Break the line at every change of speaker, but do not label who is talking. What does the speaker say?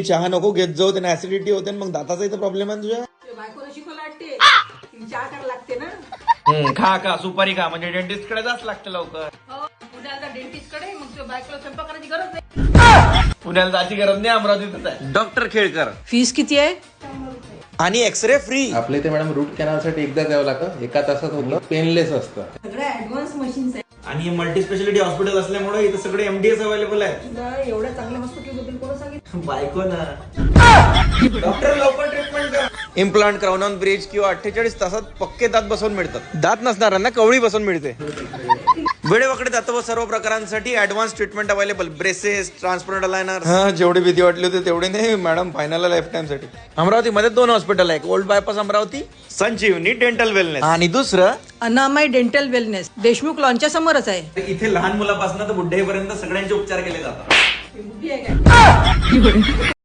चहा नको घेत जाऊ, त्याने ऍसिडिटी होते मग दाताचा इथं प्रॉब्लेम आहे तुझ्या.
बायकोला शिकवलं वाटते चहा करायला लागते ना.
खा सुपारी खा, म्हणजे डेंटिस्ट कडे जास्त लागतं लवकर.
उद्या डेंटिस्ट कडे मग तुझ्या बायकोला स्वयंपाक करायची गरज नाही.
पुण्याला जायची गरज नाही, अमरावतीतच आहे. डॉक्टर खेळकर
फीस किती आहे?
आणि एक्सरे फ्री.
आपल्या इथे मॅडम रूट कॅनल साठी एकदा द्यावं लागतं, 1 तासात होतं, पेनलेस असतं.
सगळ्या ऍडव्हान्स मशीन्स आहेत.
आणि मल्टी स्पेशालिटी हॉस्पिटल असल्यामुळे इथं सगळे MDS अवेलेबल आहेत.
तुला एवढ्या चांगल्या हॉस्पिटल बद्दल कोण सांगितलं?
बायको ना. डॉक्टर लवकर ट्रीटमेंट करा. इम्प्लांट, क्राउन ऑन ब्रिज किंवा 48 तासात पक्के दात बसवून मिळतात. दात नसणाऱ्यांना कवळी बसवून मिळते. वेळेवाकडे दात व सर्व प्रकारांसाठी advance treatment available. Braces, transparent aligner. जेवढी भीती वाटली होती तेवढी नाही मॅडम, फायनल लाईफ टाइम साठी. अमरावतीमध्ये 2 हॉस्पिटल आहे, ओल्ड बायपास अमरावती, संजीवनी डेंटल वेलनेस, आणि दुसरं
अनामाई डेंटल वेलनेस, देशमुख लॉनच्या समोरच आहे.
इथे लहान मुलापासून तर बुड्ढेपर्यंत सगळ्यांचे उपचार केले जातात.
बुद्धी आहे काय?